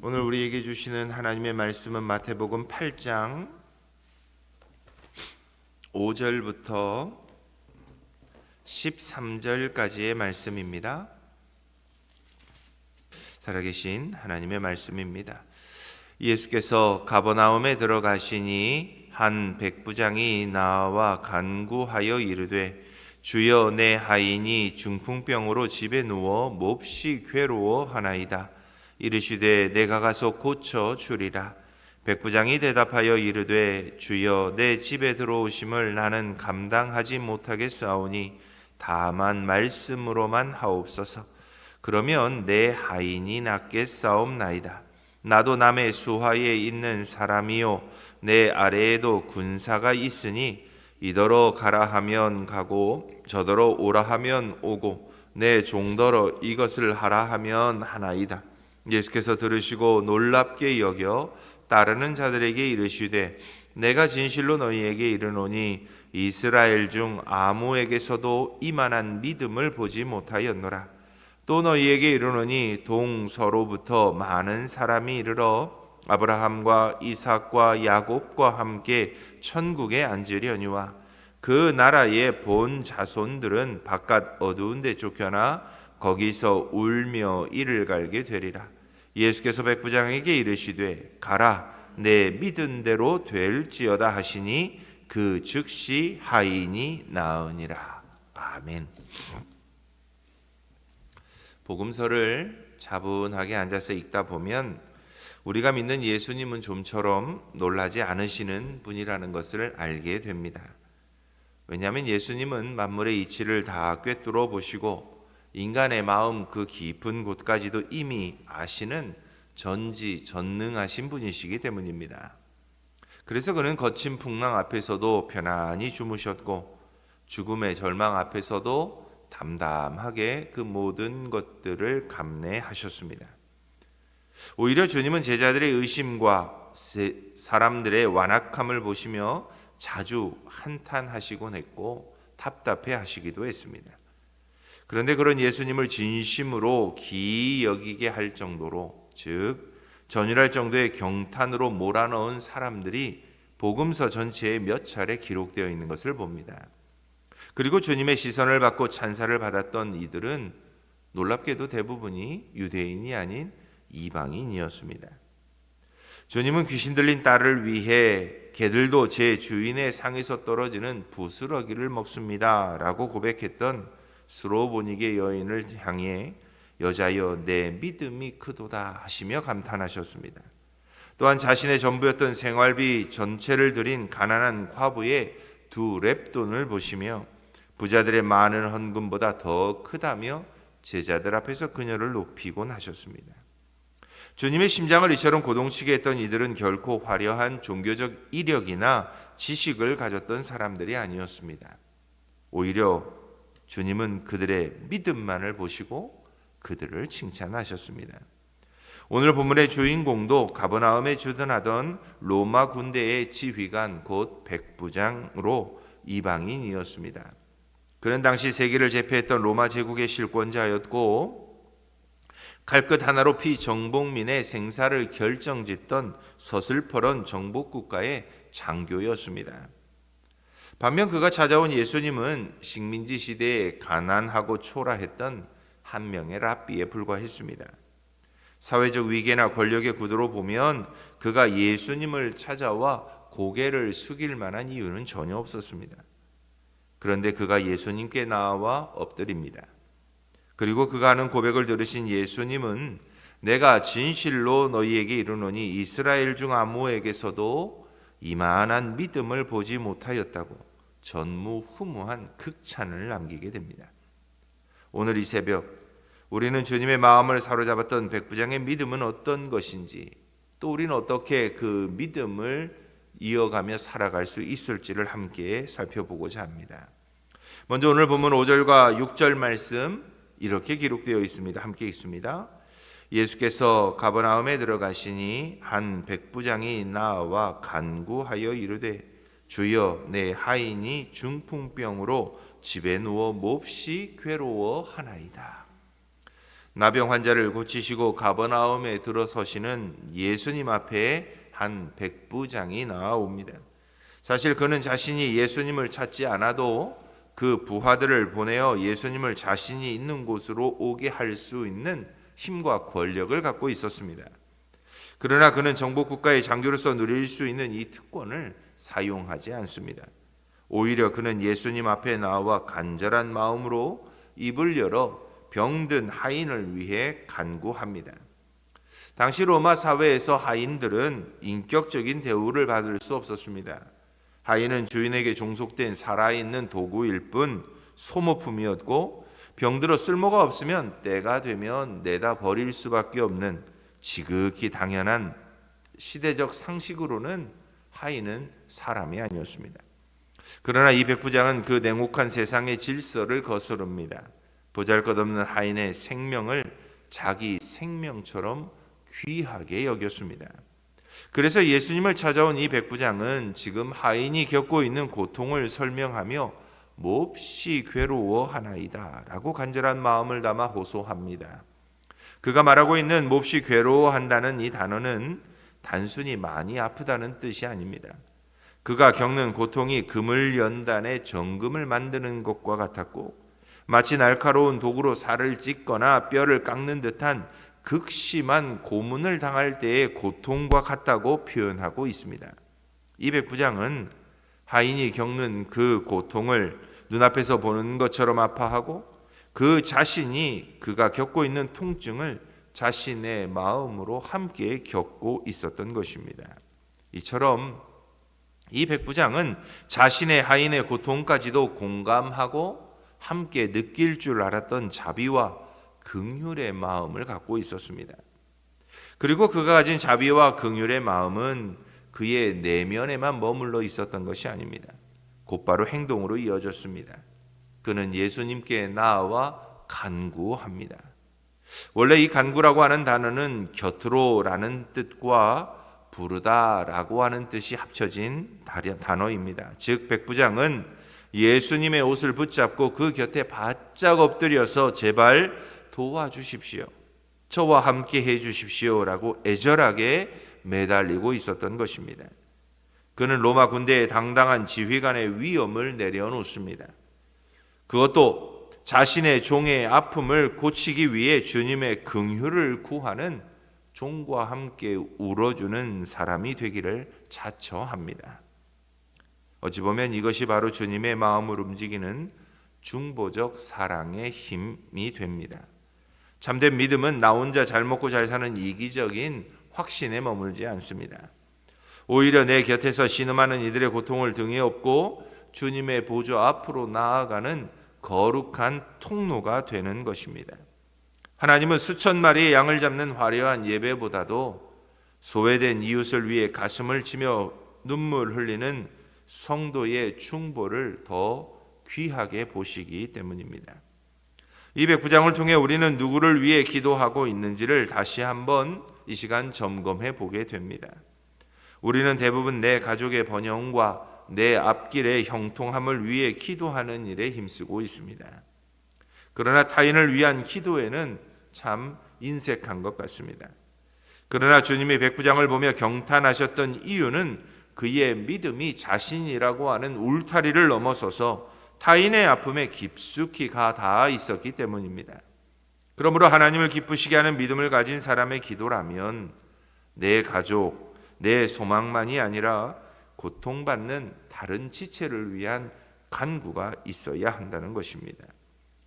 오늘 우리에게 주시는 하나님의 말씀은 마태복음 8장 5절부터 13절까지의 말씀입니다. 살아계신 하나님의 말씀입니다. 예수께서 가버나움에 들어가시니 한 백부장이 나와 간구하여 이르되 주여, 내 하인이 중풍병으로 집에 누워 몹시 괴로워하나이다. 이르시되 내가 가서 고쳐 주리라. 백부장이 대답하여 이르되 주여, 내 집에 들어오심을 나는 감당하지 못하겠사오니 다만 말씀으로만 하옵소서. 그러면 내 하인이 낫겠사옵나이다. 나도 남의 수하에 있는 사람이요 내 아래에도 군사가 있으니 이더러 가라 하면 가고 저더러 오라 하면 오고 내 종더러 이것을 하라 하면 하나이다. 예수께서 들으시고 놀랍게 여겨 따르는 자들에게 이르시되 내가 진실로 너희에게 이르노니 이스라엘 중 아무에게서도 이만한 믿음을 보지 못하였노라. 또 너희에게 이르노니 동서로부터 많은 사람이 이르러 아브라함과 이삭과 야곱과 함께 천국에 앉으려니와 그 나라의 본 자손들은 바깥 어두운 데 쫓겨나 거기서 울며 이를 갈게 되리라. 예수께서 백부장에게 이르시되 가라, 내 믿은 대로 될지어다 하시니 그 즉시 하인이 나으니라. 아멘. 복음서를 차분하게 앉아서 읽다 보면 우리가 믿는 예수님은 좀처럼 놀라지 않으시는 분이라는 것을 알게 됩니다. 왜냐하면 예수님은 만물의 이치를 다 꿰뚫어 보시고 인간의 마음 그 깊은 곳까지도 이미 아시는 전지전능하신 분이시기 때문입니다. 그래서 그는 거친 풍랑 앞에서도 편안히 주무셨고 죽음의 절망 앞에서도 담담하게 그 모든 것들을 감내하셨습니다. 오히려 주님은 제자들의 의심과 사람들의 완악함을 보시며 자주 한탄하시곤 했고 답답해 하시기도 했습니다. 그런데 그런 예수님을 진심으로 기이 여기게 할 정도로, 즉 전율할 정도의 경탄으로 몰아넣은 사람들이 복음서 전체에 몇 차례 기록되어 있는 것을 봅니다. 그리고 주님의 시선을 받고 찬사를 받았던 이들은 놀랍게도 대부분이 유대인이 아닌 이방인이었습니다. 주님은 귀신 들린 딸을 위해 개들도 제 주인의 상에서 떨어지는 부스러기를 먹습니다 라고 고백했던 스로보니게 여인을 향해 여자여, 내 믿음이 크도다 하시며 감탄하셨습니다. 또한 자신의 전부였던 생활비 전체를 들인 가난한 과부의 2렙돈을 보시며 부자들의 많은 헌금보다 더 크다며 제자들 앞에서 그녀를 높이곤 하셨습니다. 주님의 심장을 이처럼 고동치게 했던 이들은 결코 화려한 종교적 이력이나 지식을 가졌던 사람들이 아니었습니다. 오히려 주님은 그들의 믿음만을 보시고 그들을 칭찬하셨습니다. 오늘 본문의 주인공도 가버나움에 주둔하던 로마 군대의 지휘관 곧 백부장으로 이방인이었습니다. 그는 당시 세계를 제패했던 로마 제국의 실권자였고 칼끝 하나로 피정복민의 생사를 결정짓던 서슬퍼런 정복국가의 장교였습니다. 반면 그가 찾아온 예수님은 식민지 시대에 가난하고 초라했던 한 명의 랍비에 불과했습니다. 사회적 위계나 권력의 구도로 보면 그가 예수님을 찾아와 고개를 숙일 만한 이유는 전혀 없었습니다. 그런데 그가 예수님께 나와 엎드립니다. 그리고 그가 하는 고백을 들으신 예수님은 내가 진실로 너희에게 이르노니 이스라엘 중 아무에게서도 이만한 믿음을 보지 못하였다고 전무후무한 극찬을 남기게 됩니다. 오늘 이 새벽 우리는 주님의 마음을 사로잡았던 백부장의 믿음은 어떤 것인지, 또 우리는 어떻게 그 믿음을 이어가며 살아갈 수 있을지를 함께 살펴보고자 합니다. 먼저 오늘 본문 5절과 6절 말씀 이렇게 기록되어 있습니다. 함께 읽습니다. 예수께서 가버나움에 들어가시니 한 백부장이 나와 간구하여 이르되 주여, 내 하인이 중풍병으로 집에 누워 몹시 괴로워하나이다. 나병 환자를 고치시고 가버나움에 들어서시는 예수님 앞에 한 백부장이 나아옵니다. 사실 그는 자신이 예수님을 찾지 않아도 그 부하들을 보내어 예수님을 자신이 있는 곳으로 오게 할 수 있는 힘과 권력을 갖고 있었습니다. 그러나 그는 정복 국가의 장교로서 누릴 수 있는 이 특권을 사용하지 않습니다. 오히려 그는 예수님 앞에 나와 간절한 마음으로 입을 열어 병든 하인을 위해 간구합니다. 당시 로마 사회에서 하인들은 인격적인 대우를 받을 수 없었습니다. 하인은 주인에게 종속된 살아있는 도구일 뿐 소모품이었고, 병들어 쓸모가 없으면 때가 되면 내다 버릴 수밖에 없는 지극히 당연한 시대적 상식으로는 하인은 사람이 아니었습니다. 그러나 이 백부장은 그 냉혹한 세상의 질서를 거스릅니다. 보잘것없는 하인의 생명을 자기 생명처럼 귀하게 여겼습니다. 그래서 예수님을 찾아온 이 백부장은 지금 하인이 겪고 있는 고통을 설명하며 몹시 괴로워하나이다 라고 간절한 마음을 담아 호소합니다. 그가 말하고 있는 몹시 괴로워한다는 이 단어는 단순히 많이 아프다는 뜻이 아닙니다. 그가 겪는 고통이 금을 연단에 정금을 만드는 것과 같았고, 마치 날카로운 도구로 살을 찢거나 뼈를 깎는 듯한 극심한 고문을 당할 때의 고통과 같다고 표현하고 있습니다. 이 백부장은 하인이 겪는 그 고통을 눈앞에서 보는 것처럼 아파하고, 그 자신이 그가 겪고 있는 통증을 자신의 마음으로 함께 겪고 있었던 것입니다. 이처럼 이 백부장은 자신의 하인의 고통까지도 공감하고 함께 느낄 줄 알았던 자비와 긍휼의 마음을 갖고 있었습니다. 그리고 그가 가진 자비와 긍휼의 마음은 그의 내면에만 머물러 있었던 것이 아닙니다. 곧바로 행동으로 이어졌습니다. 그는 예수님께 나아와 간구합니다. 원래 이 간구라고 하는 단어는 곁으로라는 뜻과 부르다라고 하는 뜻이 합쳐진 단어입니다. 즉 백부장은 예수님의 옷을 붙잡고 그 곁에 바짝 엎드려서 제발 도와주십시오, 저와 함께 해주십시오라고 애절하게 매달리고 있었던 것입니다. 그는 로마 군대의 당당한 지휘관의 위엄을 내려놓습니다. 그것도 자신의 종의 아픔을 고치기 위해 주님의 긍휼을 구하는 종과 함께 울어주는 사람이 되기를 자처합니다. 어찌 보면 이것이 바로 주님의 마음을 움직이는 중보적 사랑의 힘이 됩니다. 참된 믿음은 나 혼자 잘 먹고 잘 사는 이기적인 확신에 머물지 않습니다. 오히려 내 곁에서 신음하는 이들의 고통을 등에 업고 주님의 보좌 앞으로 나아가는 거룩한 통로가 되는 것입니다. 하나님은 수천 마리의 양을 잡는 화려한 예배보다도 소외된 이웃을 위해 가슴을 치며 눈물 흘리는 성도의 중보를 더 귀하게 보시기 때문입니다. 이 백부장을 통해 우리는 누구를 위해 기도하고 있는지를 다시 한번 이 시간 점검해 보게 됩니다. 우리는 대부분 내 가족의 번영과 내 앞길의 형통함을 위해 기도하는 일에 힘쓰고 있습니다. 그러나 타인을 위한 기도에는 참 인색한 것 같습니다. 그러나 주님이 백부장을 보며 경탄하셨던 이유는 그의 믿음이 자신이라고 하는 울타리를 넘어서서 타인의 아픔에 깊숙이 가 닿아 있었기 때문입니다. 그러므로 하나님을 기쁘시게 하는 믿음을 가진 사람의 기도라면 내 가족, 내 소망만이 아니라 고통받는 다른 지체를 위한 간구가 있어야 한다는 것입니다.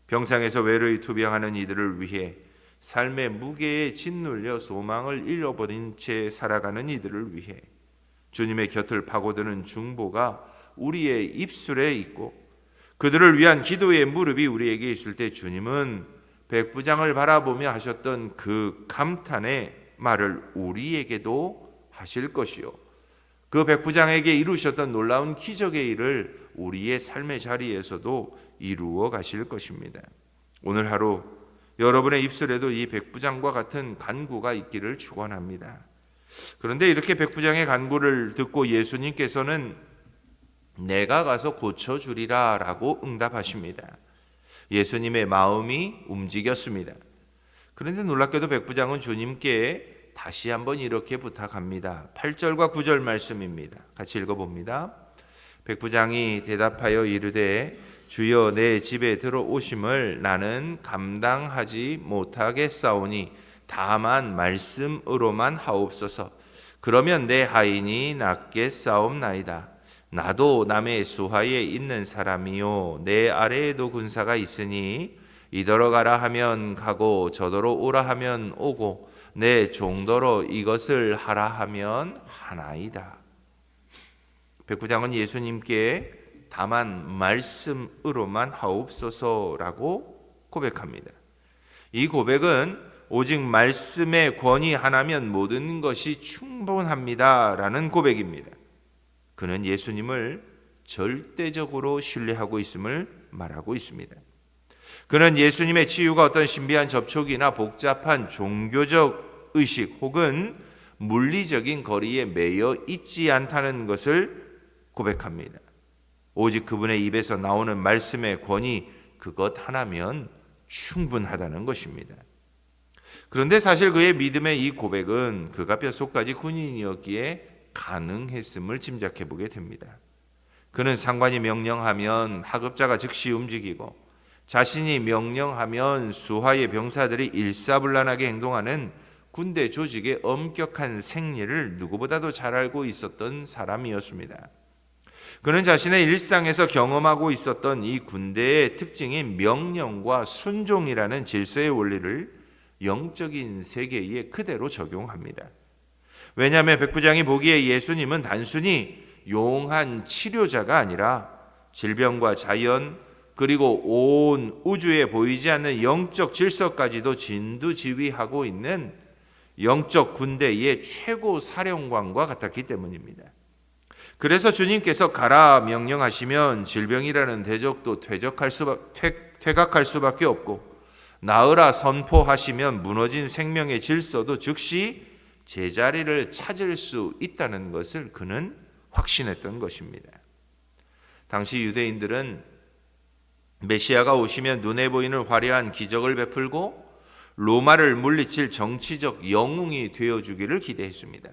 병상에서 외로이 투병하는 이들을 위해, 삶의 무게에 짓눌려 소망을 잃어버린 채 살아가는 이들을 위해 주님의 곁을 파고드는 중보가 우리의 입술에 있고, 그들을 위한 기도의 무릎이 우리에게 있을 때 주님은 백부장을 바라보며 하셨던 그 감탄의 말을 우리에게도 하실 것이요, 그 백부장에게 이루셨던 놀라운 기적의 일을 우리의 삶의 자리에서도 이루어 가실 것입니다. 오늘 하루 여러분의 입술에도 이 백부장과 같은 간구가 있기를 축원합니다. 그런데 이렇게 백부장의 간구를 듣고 예수님께서는 내가 가서 고쳐주리라 라고 응답하십니다. 예수님의 마음이 움직였습니다. 그런데 놀랍게도 백부장은 주님께 다시 한번 이렇게 부탁합니다. 8절과 9절 말씀입니다. 같이 읽어봅니다. 백부장이 대답하여 이르되 주여 내 집에 들어오심을 나는 감당하지 못하겠사오니 다만 말씀으로만 하옵소서. 그러면 내 하인이 낫겠사옵나이다. 나도 남의 수하에 있는 사람이요 내 아래에도 군사가 있으니 이더러 가라 하면 가고 저더러 오라 하면 오고 내 종더러 이것을 하라 하면 하나이다. 백부장은 예수님께 다만 말씀으로만 하옵소서라고 고백합니다. 이 고백은 오직 말씀의 권위 하나면 모든 것이 충분합니다라는 고백입니다. 그는 예수님을 절대적으로 신뢰하고 있음을 말하고 있습니다. 그는 예수님의 치유가 어떤 신비한 접촉이나 복잡한 종교적 의식 혹은 물리적인 거리에 매여 있지 않다는 것을 고백합니다. 오직 그분의 입에서 나오는 말씀의 권위 그것 하나면 충분하다는 것입니다. 그런데 사실 그의 믿음의 이 고백은 그가 뼛속까지 군인이었기에 가능했음을 짐작해 보게 됩니다. 그는 상관이 명령하면 하급자가 즉시 움직이고 자신이 명령하면 수하의 병사들이 일사불란하게 행동하는 군대 조직의 엄격한 생리를 누구보다도 잘 알고 있었던 사람이었습니다. 그는 자신의 일상에서 경험하고 있었던 이 군대의 특징인 명령과 순종이라는 질서의 원리를 영적인 세계에 그대로 적용합니다. 왜냐하면 백부장이 보기에 예수님은 단순히 용한 치료자가 아니라 질병과 자연 그리고 온 우주에 보이지 않는 영적 질서까지도 진두지휘하고 있는 영적 군대의 최고 사령관과 같았기 때문입니다. 그래서 주님께서 가라 명령하시면 질병이라는 대적도 퇴각할 수밖에 없고 나으라 선포하시면 무너진 생명의 질서도 즉시 제자리를 찾을 수 있다는 것을 그는 확신했던 것입니다. 당시 유대인들은 메시아가 오시면 눈에 보이는 화려한 기적을 베풀고 로마를 물리칠 정치적 영웅이 되어주기를 기대했습니다.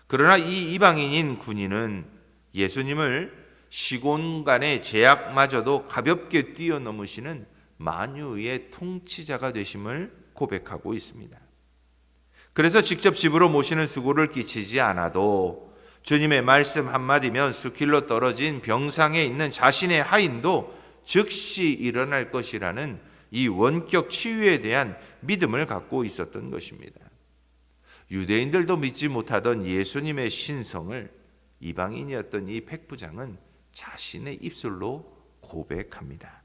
그러나 이 이방인인 군인은 예수님을 시공간의 제약마저도 가볍게 뛰어넘으시는 만유의 통치자가 되심을 고백하고 있습니다. 그래서 직접 집으로 모시는 수고를 끼치지 않아도 주님의 말씀 한마디면 수킬로 떨어진 병상에 있는 자신의 하인도 즉시 일어날 것이라는 이 원격 치유에 대한 믿음을 갖고 있었던 것입니다. 유대인들도 믿지 못하던 예수님의 신성을 이방인이었던 이 백부장은 자신의 입술로 고백합니다.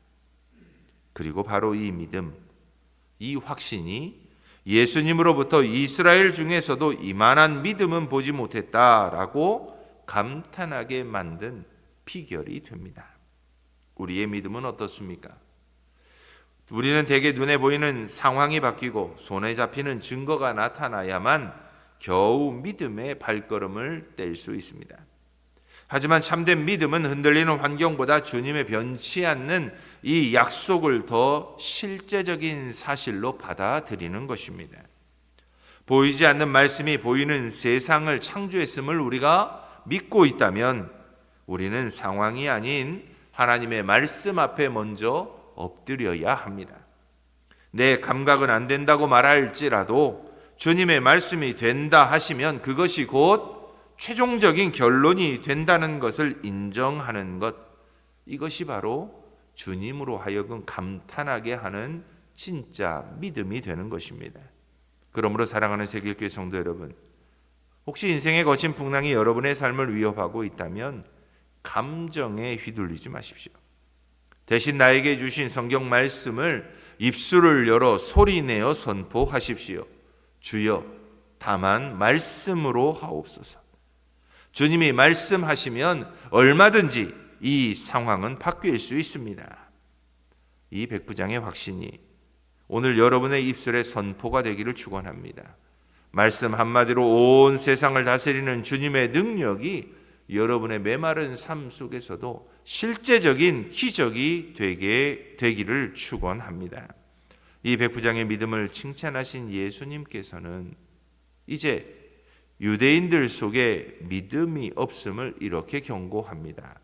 그리고 바로 이 믿음, 이 확신이 예수님으로부터 이스라엘 중에서도 이만한 믿음은 보지 못했다라고 감탄하게 만든 비결이 됩니다. 우리의 믿음은 어떻습니까? 우리는 대개 눈에 보이는 상황이 바뀌고 손에 잡히는 증거가 나타나야만 겨우 믿음의 발걸음을 뗄 수 있습니다. 하지만 참된 믿음은 흔들리는 환경보다 주님의 변치 않는 이 약속을 더 실제적인 사실로 받아들이는 것입니다. 보이지 않는 말씀이 보이는 세상을 창조했음을 우리가 믿고 있다면 우리는 상황이 아닌 하나님의 말씀 앞에 먼저 엎드려야 합니다. 내 감각은 안 된다고 말할지라도 주님의 말씀이 된다 하시면 그것이 곧 최종적인 결론이 된다는 것을 인정하는 것, 이것이 바로 주님으로 하여금 감탄하게 하는 진짜 믿음이 되는 것입니다. 그러므로 사랑하는 세길교회 성도 여러분, 혹시 인생의 거친 풍랑이 여러분의 삶을 위협하고 있다면 감정에 휘둘리지 마십시오. 대신 나에게 주신 성경 말씀을 입술을 열어 소리내어 선포하십시오. 주여, 다만 말씀으로 하옵소서. 주님이 말씀하시면 얼마든지 이 상황은 바뀔 수 있습니다. 이 백부장의 확신이 오늘 여러분의 입술에 선포가 되기를 축원합니다. 말씀 한마디로 온 세상을 다스리는 주님의 능력이 여러분의 메마른 삶 속에서도 실제적인 기적이 되기를 축원합니다. 이 백부장의 믿음을 칭찬하신 예수님께서는 이제 유대인들 속에 믿음이 없음을 이렇게 경고합니다.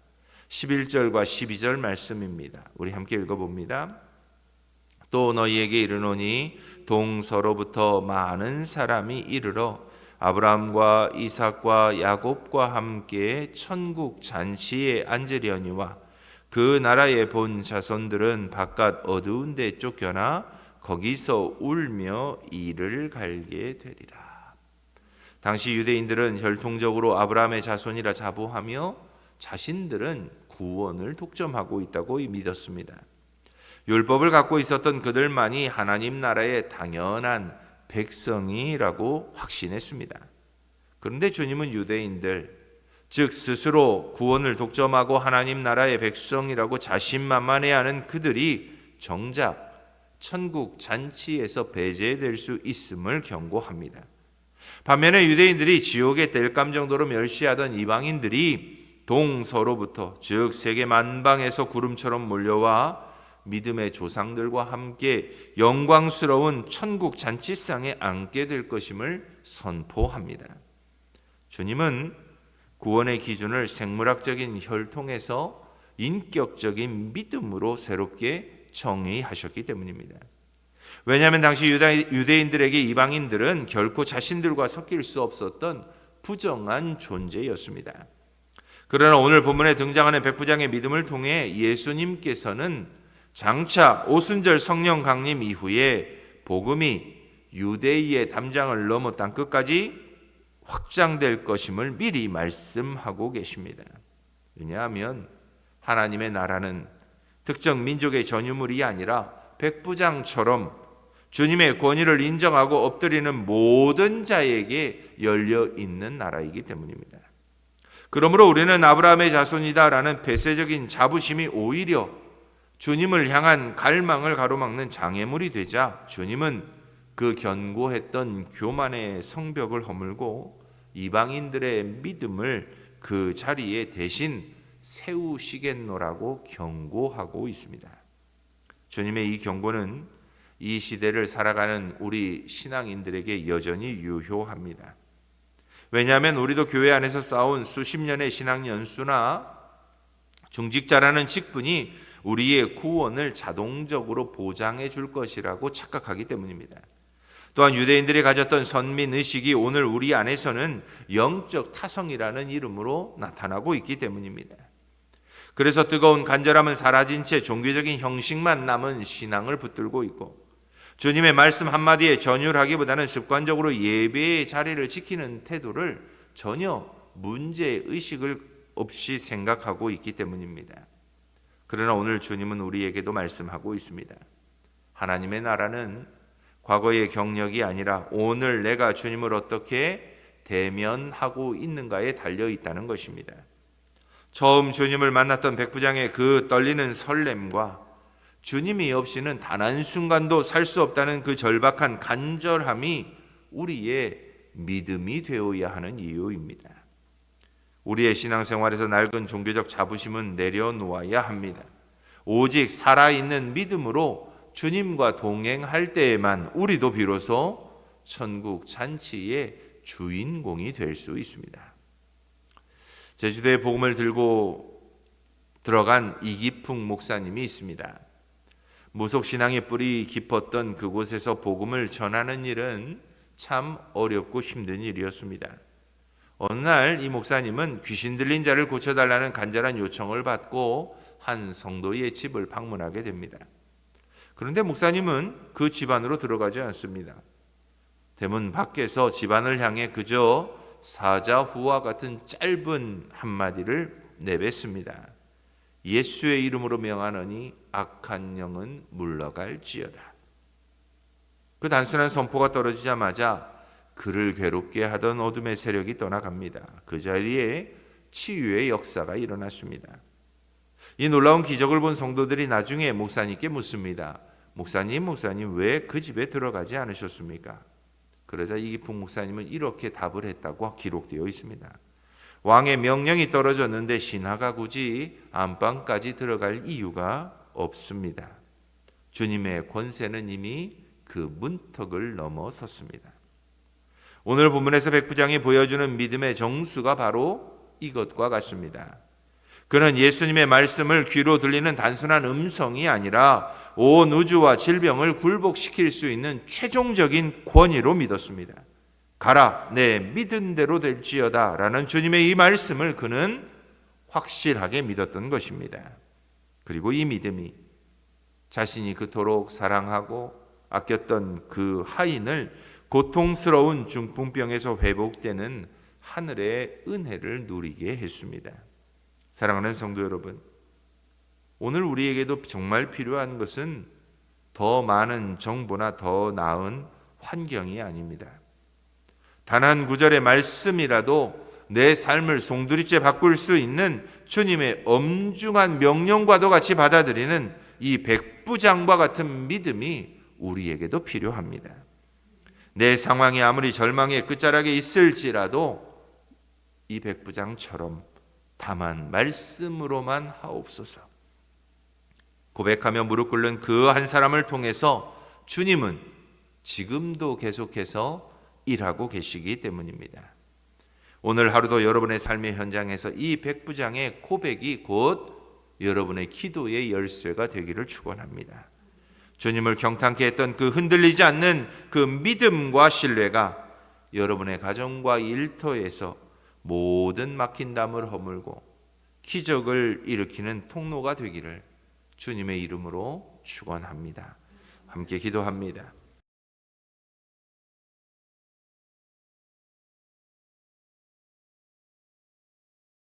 11절과 12절 말씀입니다. 우리 함께 읽어봅니다. 또 너희에게 이르노니 동서로부터 많은 사람이 이르러 아브라함과 이삭과 야곱과 함께 천국 잔치에 앉으려니와 그 나라의 본 자손들은 바깥 어두운 데 쫓겨나 거기서 울며 이를 갈게 되리라. 당시 유대인들은 혈통적으로 아브라함의 자손이라 자부하며 자신들은 구원을 독점하고 있다고 믿었습니다. 율법을 갖고 있었던 그들만이 하나님 나라의 당연한 백성이라고 확신했습니다. 그런데 주님은 유대인들, 즉 스스로 구원을 독점하고 하나님 나라의 백성이라고 자신만만해하는 그들이 정작 천국 잔치에서 배제될 수 있음을 경고합니다. 반면에 유대인들이 지옥에 뗄감 정도로 멸시하던 이방인들이 동서로부터, 즉 세계 만방에서 구름처럼 몰려와 믿음의 조상들과 함께 영광스러운 천국 잔치상에 앉게 될 것임을 선포합니다. 주님은 구원의 기준을 생물학적인 혈통에서 인격적인 믿음으로 새롭게 정의하셨기 때문입니다. 왜냐하면 당시 유대인들에게 이방인들은 결코 자신들과 섞일 수 없었던 부정한 존재였습니다. 그러나 오늘 본문에 등장하는 백부장의 믿음을 통해 예수님께서는 장차 오순절 성령 강림 이후에 복음이 유대인의 담장을 넘어 땅끝까지 확장될 것임을 미리 말씀하고 계십니다. 왜냐하면 하나님의 나라는 특정 민족의 전유물이 아니라 백부장처럼 주님의 권위를 인정하고 엎드리는 모든 자에게 열려 있는 나라이기 때문입니다. 그러므로 우리는 아브라함의 자손이다라는 폐쇄적인 자부심이 오히려 주님을 향한 갈망을 가로막는 장애물이 되자 주님은 그 견고했던 교만의 성벽을 허물고 이방인들의 믿음을 그 자리에 대신 세우시겠노라고 경고하고 있습니다. 주님의 이 경고는 이 시대를 살아가는 우리 신앙인들에게 여전히 유효합니다. 왜냐하면 우리도 교회 안에서 쌓아온 수십 년의 신앙 연수나 중직자라는 직분이 우리의 구원을 자동적으로 보장해 줄 것이라고 착각하기 때문입니다. 또한 유대인들이 가졌던 선민의식이 오늘 우리 안에서는 영적 타성이라는 이름으로 나타나고 있기 때문입니다. 그래서 뜨거운 간절함은 사라진 채 종교적인 형식만 남은 신앙을 붙들고 있고 주님의 말씀 한마디에 전율하기보다는 습관적으로 예배의 자리를 지키는 태도를 전혀 문제의식을 없이 생각하고 있기 때문입니다. 그러나 오늘 주님은 우리에게도 말씀하고 있습니다. 하나님의 나라는 과거의 경력이 아니라 오늘 내가 주님을 어떻게 대면하고 있는가에 달려 있다는 것입니다. 처음 주님을 만났던 백부장의 그 떨리는 설렘과 주님이 없이는 단 한순간도 살 수 없다는 그 절박한 간절함이 우리의 믿음이 되어야 하는 이유입니다. 우리의 신앙생활에서 낡은 종교적 자부심은 내려놓아야 합니다. 오직 살아있는 믿음으로 주님과 동행할 때에만 우리도 비로소 천국 잔치의 주인공이 될 수 있습니다. 제주도에 복음을 들고 들어간 이기풍 목사님이 있습니다. 무속신앙의 뿌리 깊었던 그곳에서 복음을 전하는 일은 참 어렵고 힘든 일이었습니다. 어느 날 이 목사님은 귀신 들린 자를 고쳐달라는 간절한 요청을 받고 한 성도의 집을 방문하게 됩니다. 그런데 목사님은 그 집 안으로 들어가지 않습니다. 대문 밖에서 집안을 향해 그저 사자후와 같은 짧은 한마디를 내뱉습니다. 예수의 이름으로 명하노니 악한 영은 물러갈지어다. 그 단순한 선포가 떨어지자마자 그를 괴롭게 하던 어둠의 세력이 떠나갑니다. 그 자리에 치유의 역사가 일어났습니다. 이 놀라운 기적을 본 성도들이 나중에 목사님께 묻습니다. 목사님 왜 그 집에 들어가지 않으셨습니까? 그러자 이기풍 목사님은 이렇게 답을 했다고 기록되어 있습니다. 왕의 명령이 떨어졌는데 신하가 굳이 안방까지 들어갈 이유가 없습니다. 주님의 권세는 이미 그 문턱을 넘어섰습니다. 오늘 본문에서 백부장이 보여주는 믿음의 정수가 바로 이것과 같습니다. 그는 예수님의 말씀을 귀로 들리는 단순한 음성이 아니라 온 우주와 질병을 굴복시킬 수 있는 최종적인 권위로 믿었습니다. 가라, 내 믿은 대로 될지어다 라는 주님의 이 말씀을 그는 확실하게 믿었던 것입니다. 그리고 이 믿음이 자신이 그토록 사랑하고 아꼈던 그 하인을 고통스러운 중풍병에서 회복되는 하늘의 은혜를 누리게 했습니다. 사랑하는 성도 여러분, 오늘 우리에게도 정말 필요한 것은 더 많은 정보나 더 나은 환경이 아닙니다. 단 한 구절의 말씀이라도 내 삶을 송두리째 바꿀 수 있는 주님의 엄중한 명령과도 같이 받아들이는 이 백부장과 같은 믿음이 우리에게도 필요합니다. 내 상황이 아무리 절망의 끝자락에 있을지라도 이 백부장처럼 다만 말씀으로만 하옵소서 고백하며 무릎 꿇는 그 한 사람을 통해서 주님은 지금도 계속해서 일하고 계시기 때문입니다. 오늘 하루도 여러분의 삶의 현장에서 이 백부장의 고백이 곧 여러분의 기도의 열쇠가 되기를 축원합니다. 주님을 경탄케 했던 그 흔들리지 않는 그 믿음과 신뢰가 여러분의 가정과 일터에서 모든 막힌 담을 허물고 기적을 일으키는 통로가 되기를 주님의 이름으로 축원합니다. 함께 기도합니다.